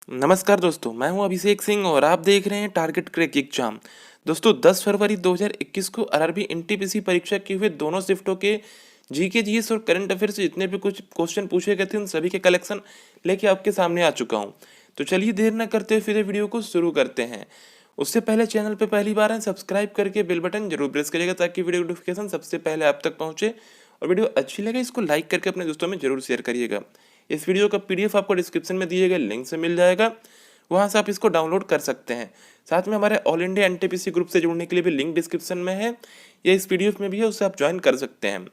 नमस्कार दोस्तों, मैं हूं अभिषेक सिंह और आप देख रहे हैं टारगेट क्रैक एग्जाम। दोस्तों 10 फरवरी 2021 को आरआरबी एनटीपीसी परीक्षा के हुए दोनों शिफ्टों के जीके जीएस और करंट अफेयर से जितने भी कुछ क्वेश्चन पूछे गए थे उन सभी के कलेक्शन लेके आपके सामने आ चुका हूं। तो चलिए देर न करते हुए फिर वीडियो को शुरू करते हैं। उससे पहले चैनल पर पहली बार है सब्सक्राइब करके बेल बटन जरूर प्रेस करिएगा ताकि वीडियो नोटिफिकेशन सबसे पहले आप तक पहुंचे। और वीडियो अच्छी लगे इसको लाइक करके अपने दोस्तों में जरूर शेयर करिएगा। इस वीडियो का पीडीएफ आपको डिस्क्रिप्शन में दिए गए लिंक से मिल जाएगा, वहां से आप इसको डाउनलोड कर सकते हैं। साथ में हमारे ऑल इंडिया एनटीपीसी ग्रुप से जुड़ने के लिए भी लिंक डिस्क्रिप्शन में है या इस पीडीएफ में भी है, उससे आप ज्वाइन कर सकते हैं।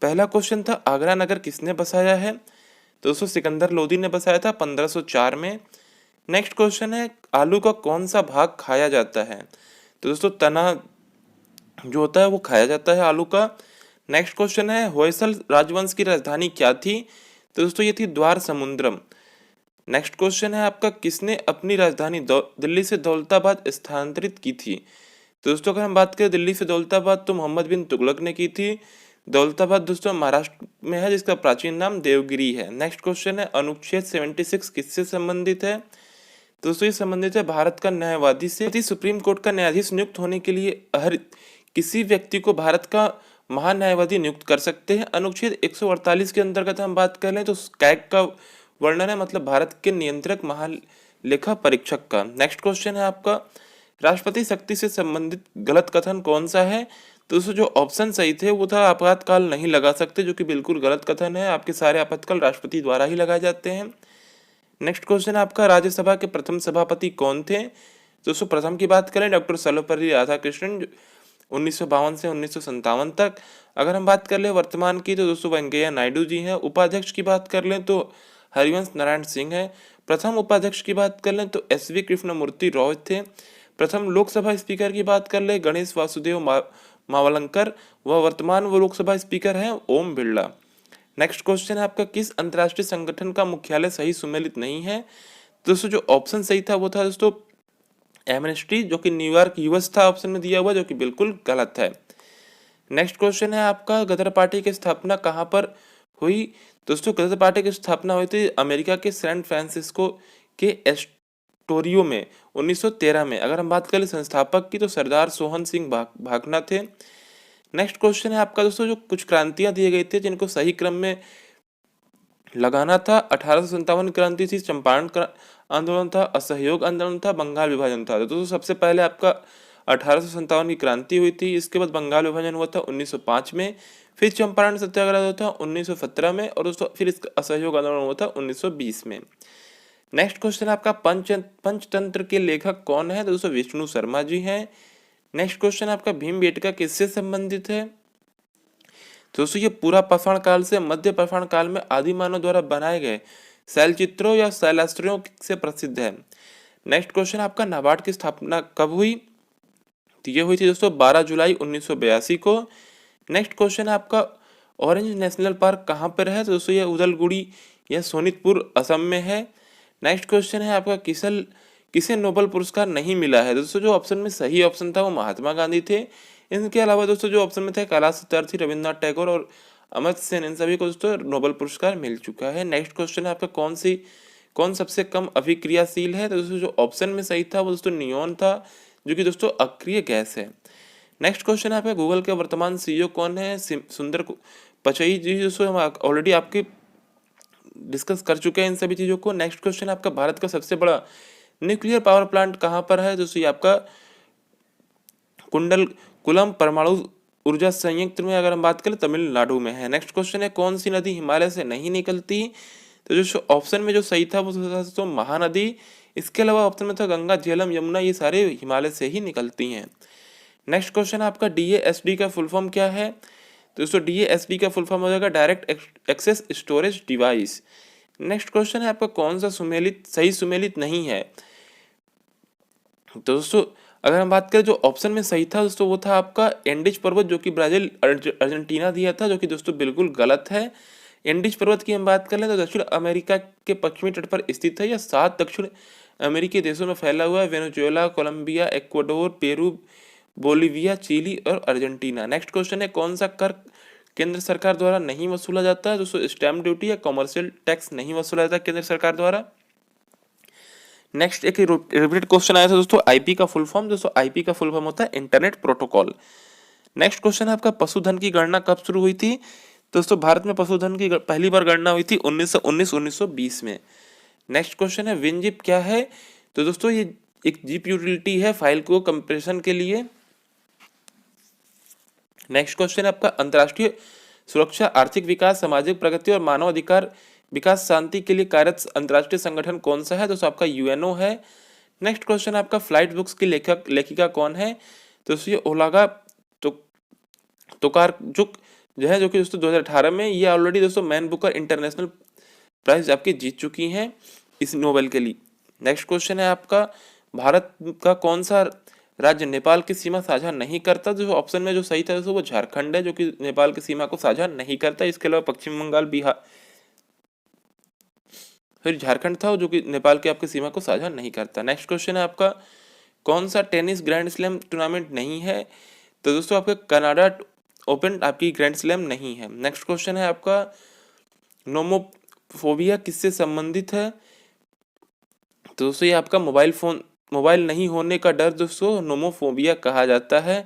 पहला क्वेश्चन था आगरा नगर किसने बसाया है? तो दोस्तों सिकंदर लोदी ने बसाया था 1504 में। नेक्स्ट क्वेश्चन है आलू का कौन सा भाग खाया जाता है? तो दोस्तों तना जो होता है वो खाया जाता है आलू का। नेक्स्ट क्वेश्चन है होयसल राजवंश की राजधानी क्या थी? तो दोस्तों ये थी द्वार समुद्रम। नेक्स्ट क्वेश्चन है आपका किसने अपनी राजधानी दिल्ली से दौलताबाद स्थानांतरित की थी? तो दोस्तों अगर हम बात करें दिल्ली से दौलताबाद तो मोहम्मद बिन तुगलक ने की थी। दौलताबाद दोस्तों महाराष्ट्र में है जिसका प्राचीन नाम देवगिरी है। नेक्स्ट क्वेश्चन है अनुच्छेद 76 किससे संबंधित है? तो दोस्तों ये संबंधित है भारत का न्यायवादी से। सुप्रीम कोर्ट का न्यायाधीश नियुक्त होने के लिए हर किसी व्यक्ति को भारत का महान्यायवादी नियुक्त कर सकते हैं। अनुच्छेद 148 के अंतर्गत हम बात कर लें तो कैग का वर्णन है, मतलब भारत के नियंत्रक महालेखा परीक्षक का। नेक्स्ट क्वेश्चन है आपका राष्ट्रपति शक्ति से संबंधित गलत कथन कौन सा है? तो दोस्तों जो ऑप्शन सही थे वो था आपातकाल नहीं लगा सकते, जो कि बिल्कुल गलत कथन है। आपके सारे आपातकाल राष्ट्रपति द्वारा ही लगाए जाते हैं। नेक्स्ट क्वेश्चन है आपका राज्यसभा के प्रथम सभापति कौन थे? दोस्तों प्रथम की बात करें डॉक्टर सर्वपल्ली राधाकृष्णन 1952 से 1957 तक। अगर हम बात कर ले वर्तमान की तो दोस्तों वेंकैया नायडू जी हैं। उपाध्यक्ष की बात कर लें तो हरिवंश नारायण सिंह है। प्रथम उपाध्यक्ष की बात कर लें तो एस वी कृष्णमूर्ति राव थे। प्रथम लोकसभा स्पीकर की बात कर ले गणेश वासुदेव मावलंकर, वह वर्तमान वो लोकसभा स्पीकर हैं ओम बिरला। नेक्स्ट क्वेश्चन है आपका किस अंतर्राष्ट्रीय संगठन का मुख्यालय सही सुमेलित नहीं है? दोस्तों जो ऑप्शन सही था वो था दोस्तों एमनेस्टी, जो कि न्यूयॉर्क यूएस था ऑप्शन में दिया हुआ, जो कि बिल्कुल गलत है। नेक्स्ट क्वेश्चन है आपका गदर पार्टी की स्थापना कहाँ पर हुई? दोस्तों गदर पार्टी की स्थापना हुई थी अमेरिका के सैन फ्रांसिस्को के एस्टोरियो में 1913 में। अगर हम बात करें संस्थापक की तो सरदार सोहन सिंह भाकना थे। नेक्स्ट क्वेश्चन है आपका दोस्तों जो कुछ क्रांतियां दिए गई थी जिनको सही क्रम में लगाना था। 1857 क्रांति थी, चंपारण आंदोलन था, असहयोग आंदोलन था, बंगाल विभाजन था। तो दोस्तों सबसे पहले आपका 1857 की क्रांति हुई थी, इसके बाद बंगाल विभाजन हुआ था 1905 में, फिर चंपारण सत्याग्रह हुआ था 1917 में और दोस्तों फिर इसका असहयोग आंदोलन हुआ था 1920 में। नेक्स्ट क्वेश्चन आपका पंचतंत्र के लेखक कौन है? दोस्तों विष्णु शर्मा जी हैं। नेक्स्ट क्वेश्चन आपका भीमबेटका किससे संबंधित है? दोस्तों ये पूरा पाषाण काल से मध्य पाषाण काल में आदि मानव द्वारा बनाए गए शैलचित्रों या शैलास्त्रियों से प्रसिद्ध है। नेक्स्ट क्वेश्चन आपका नाबार्ड की स्थापना कब हुई? तो ये हुई थी दोस्तों 12 जुलाई 1982 को। नेक्स्ट क्वेश्चन है आपका ऑरेंज नेशनल पार्क कहाँ पर है? तो दोस्तों ये उदलगुड़ी या सोनितपुर असम में है। नेक्स्ट क्वेश्चन है आपका किसे नोबेल पुरस्कार नहीं मिला है? दोस्तों जो ऑप्शन में सही ऑप्शन था वो महात्मा गांधी थे। इनके अलावा दोस्तों जो ऑप्शन में थे कैलाश सत्यार्थी, रविन्द्रनाथ टैगोर और अमर्त्य सेन, इन सभी को दोस्तों नोबेल पुरस्कार मिल चुका है। नेक्स्ट क्वेश्चन है आपका कौन सबसे कम अभिक्रियाशील है? तो दोस्तों जो ऑप्शन में सही था वो दोस्तों नियोन था, जो कि दोस्तों अक्रिय गैस है। नेक्स्ट क्वेश्चन है आपका गूगल के वर्तमान सीईओ कौन है? सुंदर पिचई जी। दोस्तों हम ऑलरेडी आपके डिस्कस कर चुके हैं इन सभी चीज़ों को। नेक्स्ट क्वेश्चन आपका भारत का सबसे बड़ा न्यूक्लियर पावर प्लांट कहाँ पर है? दोस्तों ये आपका कुंडलकुलम परमाणु ऊर्जा संयंत्र में, अगर हम बात करें तमिलनाडु में है। नेक्स्ट क्वेश्चन है कौन सी नदी हिमालय से नहीं निकलती? तो जो ऑप्शन में जो सही था वो तो महानदी। इसके अलावा ऑप्शन में था गंगा, झेलम, यमुना, ये सारे हिमालय से ही निकलती हैं। नेक्स्ट क्वेश्चन आपका डीएएसडी का फुल फॉर्म क्या है? तो दोस्तों डीएएसडी का फुल फॉर्म हो जाएगा direct access storage device. Next question है आपका कौन सा सही सुमेलित नहीं है? तो दोस्तों अगर हम बात करें जो ऑप्शन में सही था दोस्तों वो था आपका एंडीज पर्वत, जो कि ब्राजील अर्जेंटीना दिया था, जो कि दोस्तों बिल्कुल गलत है। एंडीज पर्वत की हम बात कर लें तो दक्षिण अमेरिका के पश्चिमी तट पर स्थित है। यह 7 दक्षिण अमेरिकी देशों में फैला हुआ है, Venezuela, Colombia, Ecuador, Peru, Bolivia, Chile और अर्जेंटीना। नेक्स्ट क्वेश्चन है कौन सा कर केंद्र सरकार द्वारा नहीं वसूला जाता है? दोस्तों स्टैम्प ड्यूटी या कॉमर्शियल टैक्स नहीं वसूला जाता केंद्र सरकार द्वारा। नेक्स्ट एक रिपीटेड क्वेश्चन आया था दोस्तों, आईपी का फुल फॉर्म। दोस्तों आईपी का फुल फॉर्म होता है इंटरनेट प्रोटोकॉल। नेक्स्ट क्वेश्चन है आपका, पशुधन की गणना कब शुरू हुई थी? दोस्तों भारत में पशुधन की पहली बार गणना हुई थी 1919-1920 में। नेक्स्ट क्वेश्चन है, विनजिप क्या है? तो दोस्तों ये एक जिप यूटिलिटी है फाइल को कंप्रेशन के लिए। नेक्स्ट क्वेश्चन है आपका, अंतर्राष्ट्रीय सुरक्षा, आर्थिक विकास, सामाजिक प्रगति और मानव अधिकार विकास शांति के लिए कार्यरत अंतर्राष्ट्रीय संगठन कौन सा है? दोस्तों आपका यूएनओ है। नेक्स्ट क्वेश्चन है आपका, फ्लाइट बुक्स की लेखिका कौन है? दोस्तों ये ओलागा तोकारचुक जो है, जो कि दोस्तों 2018 में ये ऑलरेडी दोस्तों मैन बुकर इंटरनेशनल प्राइज आपकी जीत चुकी हैं इस नोबेल के लिए। नेक्स्ट क्वेश्चन है आपका, भारत का कौन सा राज्य नेपाल की सीमा साझा नहीं करता? जो ऑप्शन में जो सही था दोस्तों वो झारखंड है, जो कि नेपाल की सीमा को साझा नहीं करता। इसके अलावा पश्चिम बंगाल, बिहार, फिर झारखंड था जो कि नेपाल की आपकी सीमा को साझा नहीं करता। नेक्स्ट क्वेश्चन है आपका, कौन सा टेनिस ग्रैंड स्लैम टूर्नामेंट नहीं है? तो दोस्तों आपका कनाडा ओपन आपकी ग्रैंड स्लैम नहीं है। नेक्स्ट क्वेश्चन है आपका, नोमोफोबिया किससे संबंधित है? तो दोस्तों ये आपका मोबाइल नहीं होने का डर दोस्तों नोमोफोबिया कहा जाता है।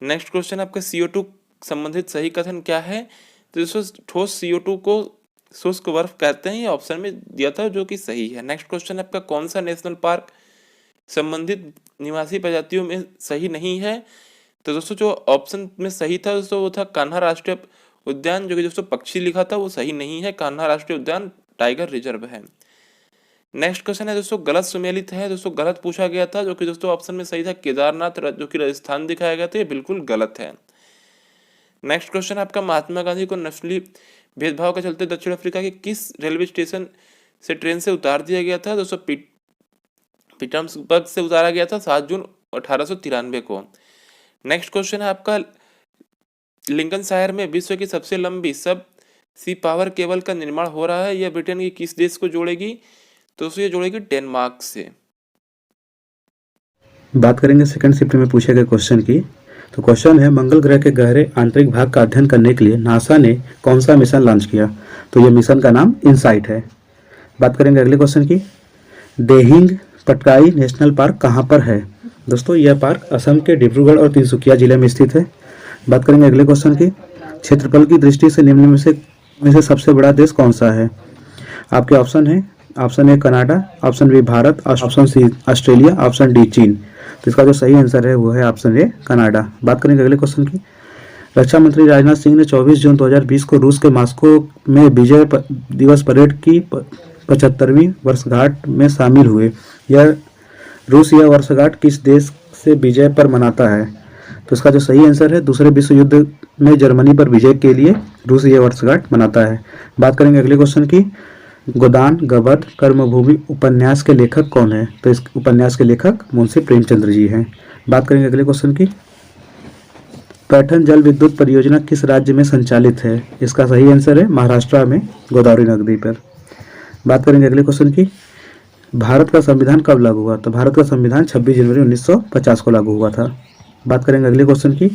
नेक्स्ट क्वेश्चन आपका, CO2 संबंधित सही कथन क्या है? तो दोस्तों ठोस CO2 को शुष्क बर्फ कहते हैं, ये ऑप्शन में दिया था जो कि सही है। नेक्स्ट क्वेश्चन आपका, कौन सा नेशनल पार्क संबंधित निवासी प्रजातियों में सही नहीं है? तो दोस्तों जो ऑप्शन में सही था दोस्तों वो था कान्हा राष्ट्रीय उद्यान, जो कि दोस्तों पक्षी लिखा था वो सही नहीं है। कान्हा राष्ट्रीय उद्यान टाइगर रिजर्व है। नेक्स्ट क्वेश्चन है दोस्तों, गलत सुमेलित है। दोस्तों गलत पूछा गया था, जो कि दोस्तों ऑप्शन में सही था केदारनाथ, जो कि राजस्थान दिखाया गया था, ये बिल्कुल गलत है। नेक्स्ट क्वेश्चन आपका, महात्मा गांधी को नस्ली भेदभाव के चलते दक्षिण अफ्रीका के किस रेलवे स्टेशन से ट्रेन से उतार दिया गया था? दोस्तों पीटर्सबर्ग से उतारा गया था 7 जून 1893 को। नेक्स्ट क्वेश्चन है आपका, लिंकनशायर में विश्व की सबसे लंबी सब सी पावर केबल का निर्माण हो रहा है, यह ब्रिटेन के किस देश को जोड़ेगी? तो ये जोड़ेगी डेनमार्क से। बात करेंगे सेकंड शिफ्ट में पूछे गए क्वेश्चन की। तो क्वेश्चन है, मंगल ग्रह के गहरे आंतरिक भाग का अध्ययन करने के लिए नासा ने कौन सा मिशन लॉन्च किया? तो ये मिशन का नाम इनसाइट है। बात करेंगे अगले क्वेश्चन की, देहिंग पटकाई नेशनल पार्क कहाँ पर है? दोस्तों यह पार्क असम के डिब्रूगढ़ और तिनसुकिया जिले में स्थित है। बात करेंगे अगले क्वेश्चन की, क्षेत्रफल की दृष्टि से निम्न में से सबसे बड़ा देश कौन सा है? आपके ऑप्शन है, option A Canada, option B Bharat, option C Australia, option D चीन। तो इसका जो सही आंसर है वो है ऑप्शन ए कनाडा। बात करेंगे अगले क्वेश्चन की, रक्षा मंत्री राजनाथ सिंह ने 24 जून 2020 को रूस के मॉस्को में विजय दिवस परेड की 75वीं वर्षगांठ में शामिल हुए। रूस यह वर्षगांठ किस देश से विजय पर मनाता है? तो इसका जो सही आंसर है, दूसरे विश्व युद्ध में जर्मनी पर विजय के लिए रूस यह वर्षगांठ मनाता है। बात करेंगे अगले क्वेश्चन की, गोदान गबद कर्मभूमि उपन्यास के लेखक कौन है? तो इस उपन्यास के लेखक मुंशी प्रेमचंद्र जी हैं। बात करेंगे अगले क्वेश्चन की, पैठन जल विद्युत परियोजना किस राज्य में संचालित है? इसका सही आंसर है महाराष्ट्र में गोदावरी नदी पर। बात करेंगे अगले क्वेश्चन की, भारत का संविधान कब लागू हुआ? तो भारत का संविधान 26 जनवरी 1950 को लागू हुआ था। बात करेंगे अगले क्वेश्चन की,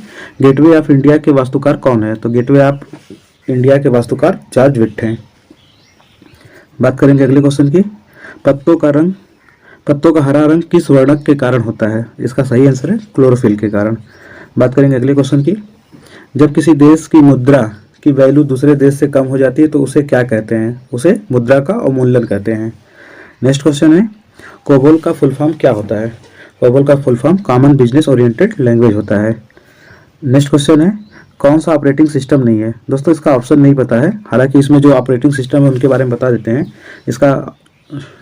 गेटवे ऑफ इंडिया के वास्तुकार कौन है? तो गेटवे ऑफ इंडिया के वास्तुकार जॉर्ज विट हैं। बात करेंगे अगले क्वेश्चन की, पत्तों का हरा रंग किस वर्णक के कारण होता है? इसका सही आंसर है क्लोरोफिल के कारण। बात करेंगे अगले क्वेश्चन की, जब किसी देश की मुद्रा की वैल्यू दूसरे देश से कम हो जाती है तो उसे क्या कहते हैं? उसे मुद्रा का अवमूल्यन कहते हैं। नेक्स्ट क्वेश्चन है, कोबोल का फुल फॉर्म क्या होता है? कोबोल का full form common business oriented language होता है। नेक्स्ट क्वेश्चन है, कौन सा ऑपरेटिंग सिस्टम नहीं है? दोस्तों इसका ऑप्शन नहीं पता है, हालांकि इसमें जो ऑपरेटिंग सिस्टम है उनके बारे में बता देते हैं। इसका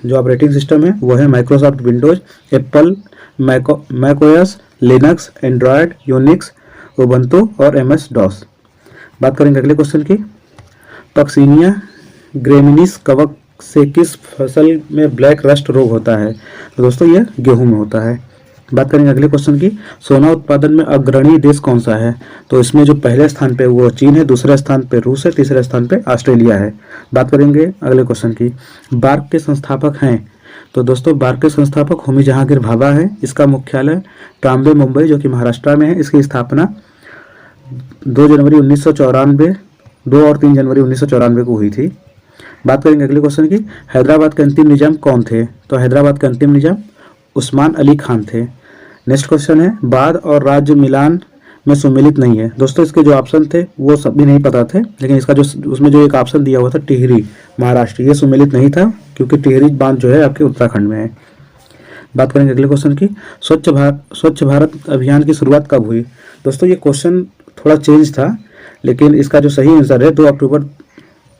जो ऑपरेटिंग सिस्टम है वो है Microsoft Windows, Apple Mac OS, Linux, Android, Unix, Ubuntu और MS DOS। बात करेंगे अगले क्वेश्चन की, पक्सिनिया ग्रेमिनिस कवक से किस फसल में ब्लैक रस्ट रोग होता है? तो दोस्तों यह गेहूं में होता है। बात करेंगे अगले क्वेश्चन की, सोना उत्पादन में अग्रणी देश कौन सा है? तो इसमें जो पहले स्थान पे वो चीन है, दूसरे स्थान पे रूस है, तीसरे स्थान पे ऑस्ट्रेलिया है। बात करेंगे अगले क्वेश्चन की, बार्क के संस्थापक हैं? तो दोस्तों बार्क के संस्थापक होमी जहांगीर भाभा है। इसका मुख्यालय ट्राम्बे मुंबई जो कि महाराष्ट्र में है। इसकी स्थापना 2 जनवरी 1994, 2 और 3 जनवरी 1994 को हुई थी। बात करेंगे अगले क्वेश्चन की, हैदराबाद के अंतिम निजाम कौन थे? तो हैदराबाद के अंतिम निजाम उस्मान अली खान थे। नेक्स्ट क्वेश्चन है, बाद और राज्य मिलान में सुमेलित नहीं है। दोस्तों इसके जो ऑप्शन थे वो सभी नहीं पता थे, लेकिन इसका जो उसमें जो एक ऑप्शन दिया हुआ था टिहरी महाराष्ट्र, ये सुमेलित नहीं था क्योंकि टिहरी बांध जो है आपके उत्तराखंड में है। बात करेंगे अगले क्वेश्चन की, स्वच्छ भारत अभियान की शुरुआत कब हुई? दोस्तों ये क्वेश्चन थोड़ा चेंज था, लेकिन इसका जो सही आंसर है 2 अक्टूबर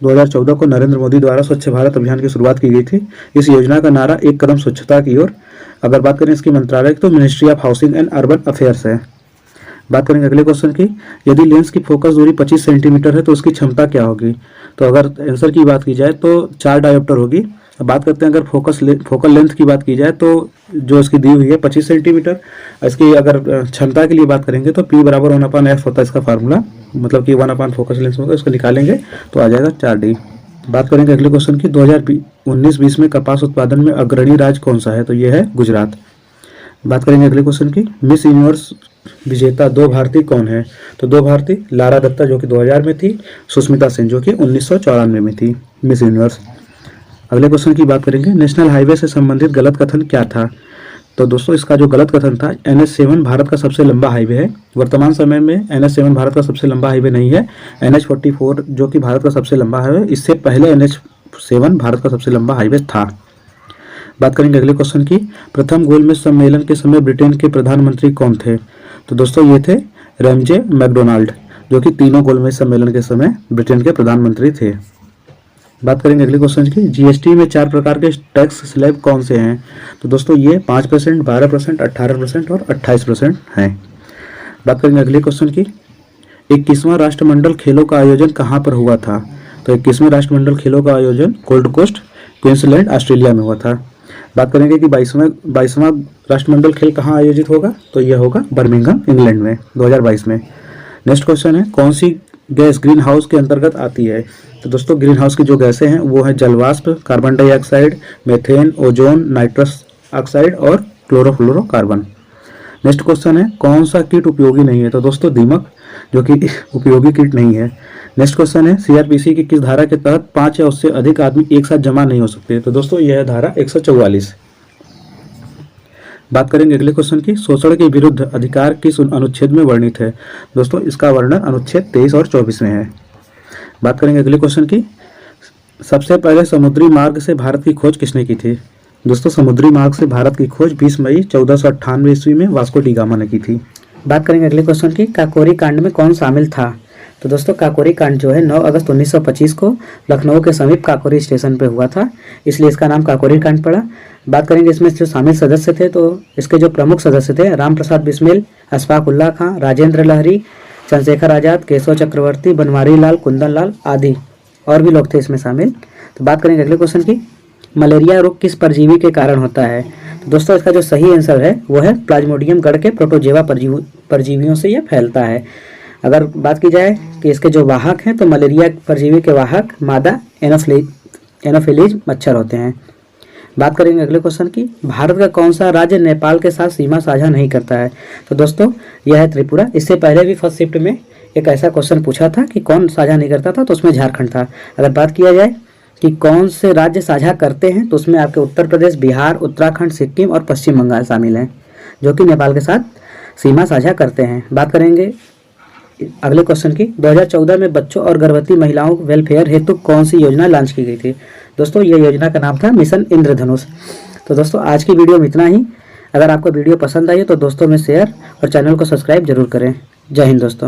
2014 को नरेंद्र मोदी द्वारा स्वच्छ भारत अभियान की शुरुआत की गई थी। इस योजना का नारा एक कदम स्वच्छता की ओर। अगर बात करें इसकी मंत्रालय की तो ministry of housing and urban affairs है। बात करेंगे अगले क्वेश्चन की, यदि लेंस की फोकस दूरी 25 सेंटीमीटर है तो उसकी क्षमता क्या होगी? तो अगर आंसर की बात की जाए तो 4 डायोप्टर होगी। अब बात करते हैं अगर फोकल लेंथ की बात की जाए तो जो इसकी दी हुई है 25 सेंटीमीटर। इसकी अगर क्षमता के लिए बात करेंगे तो P बराबर 1/f होता है इसका फार्मूला, मतलब कि 1/4 फोकस लेंथ होगा, इसको निकालेंगे तो आ जाएगा 4D। बात करेंगे अगले क्वेश्चन की, 2019-20 में कपास उत्पादन में अग्रणी राज्य कौन सा है? तो यह है गुजरात। बात करेंगे अगले क्वेश्चन की, मिस यूनिवर्स विजेता 2 भारतीय कौन है? तो 2 भारतीय, लारा दत्ता जो कि 2000 में थी, सुष्मिता सेन जो कि 1994 में थी मिस यूनिवर्स। अगले क्वेश्चन की बात करेंगे, नेशनल हाईवे से संबंधित गलत कथन क्या था? तो दोस्तों इसका जो गलत कथन था, NH7 भारत का सबसे लंबा हाईवे है। वर्तमान समय में NH7 भारत का सबसे लंबा हाईवे नहीं है। NH44 जो कि भारत का सबसे लंबा हाईवे, इससे पहले NH7 भारत का सबसे लंबा हाईवे था। बात करेंगे अगले क्वेश्चन की, प्रथम गोलमेज सम्मेलन के समय ब्रिटेन के प्रधानमंत्री कौन थे? तो दोस्तों ये थे रैमजे मैकडोनाल्ड जो कि तीनों गोलमेज सम्मेलन के समय ब्रिटेन के प्रधानमंत्री थे। बात करेंगे अगले क्वेश्चन की, जीएसटी में 4 प्रकार के टैक्स स्लैब कौन से हैं? तो दोस्तों ये 5%, 12%, 18% और 28% हैं। बात करेंगे अगले क्वेश्चन की, 21वां राष्ट्रमंडल खेलों का आयोजन कहाँ पर हुआ था? तो 21वें राष्ट्रमंडल खेलों का आयोजन गोल्ड कोस्ट, क्वींसलैंड, ऑस्ट्रेलिया में हुआ था। बात करेंगे कि 22वां राष्ट्रमंडल खेल कहाँ आयोजित होगा? तो यह होगा बर्मिंघम, इंग्लैंड में 2022 में। नेक्स्ट क्वेश्चन है, कौन सी गैस ग्रीन हाउस के अंतर्गत आती है? तो दोस्तों ग्रीन हाउस की जो गैसें हैं वो है जलवाष्प, carbon dioxide, methane, ozone, nitrous oxide और क्लोरोफ्लोरोकार्बन। नेक्स्ट क्वेश्चन है, कौन सा कीट उपयोगी नहीं है? तो दोस्तों दीमक जो कि उपयोगी कीट नहीं है। नेक्स्ट क्वेश्चन है, सीआरपीसी की किस धारा के तहत 5 या उससे अधिक आदमी एक साथ जमा नहीं हो सकते? तो दोस्तों यह है धारा 144। बात करेंगे अगले क्वेश्चन की, शोषण के विरुद्ध अधिकार किस अनुच्छेद में वर्णित है? दोस्तों इसका वर्णन अनुच्छेद 23 और 24 में है। बात करेंगे अगले क्वेश्चन की, सबसे पहले समुद्री मार्ग से भारत की खोज किसने की थी? दोस्तों समुद्री मार्ग से भारत की खोज 20 मई 1498 ईस्वी में वास्को डी गामा ने की थी। बात करेंगे अगले क्वेश्चन की, काकोरी कांड में कौन शामिल था? तो दोस्तों काकोरी कांड जो है 9 अगस्त 1925 को लखनऊ के समीप काकोरी स्टेशन पे हुआ था, इसलिए इसका नाम काकोरी कांड पड़ा। बात करेंगे इसमें जो शामिल सदस्य थे, तो इसके जो प्रमुख सदस्य थे, राम प्रसाद बिस्मिल, अशफाक उल्लाह खां, राजेंद्र लहरी, चंद्रशेखर आजाद, केशव चक्रवर्ती, बनवारी लाल, कुंदन लाल आदि और भी लोग थे इसमें शामिल। तो बात करेंगे अगले क्वेश्चन की, मलेरिया रोग किस परजीवी के कारण होता है? तो दोस्तों इसका जो सही आंसर है वो है प्लाज्मोडियम गढ़ के प्रोटोजेवा परजीवियों से यह फैलता है। अगर बात की जाए कि इसके जो वाहक हैं, तो मलेरिया परजीवी के वाहक मादा एनोफिलीज मच्छर होते हैं। बात करेंगे अगले क्वेश्चन की, भारत का कौन सा राज्य नेपाल के साथ सीमा साझा नहीं करता है? तो दोस्तों यह है त्रिपुरा। इससे पहले भी फर्स्ट शिफ्ट में एक ऐसा क्वेश्चन पूछा था कि कौन साझा नहीं करता था, तो उसमें झारखंड था। अगर बात किया जाए कि कौन से राज्य साझा करते हैं, तो उसमें आपके उत्तर प्रदेश, बिहार, उत्तराखंड, सिक्किम और पश्चिम बंगाल शामिल हैं, जो कि नेपाल के साथ सीमा साझा करते हैं। बात करेंगे अगले क्वेश्चन की, 2014 में बच्चों और गर्भवती महिलाओं वेलफेयर हेतु कौन सी योजना लॉन्च की गई थी? दोस्तों ये योजना का नाम था मिशन इंद्रधनुष। तो दोस्तों आज की वीडियो में इतना ही। अगर आपको वीडियो पसंद आई तो दोस्तों में शेयर और चैनल को सब्सक्राइब जरूर करें। जय हिंद दोस्तों।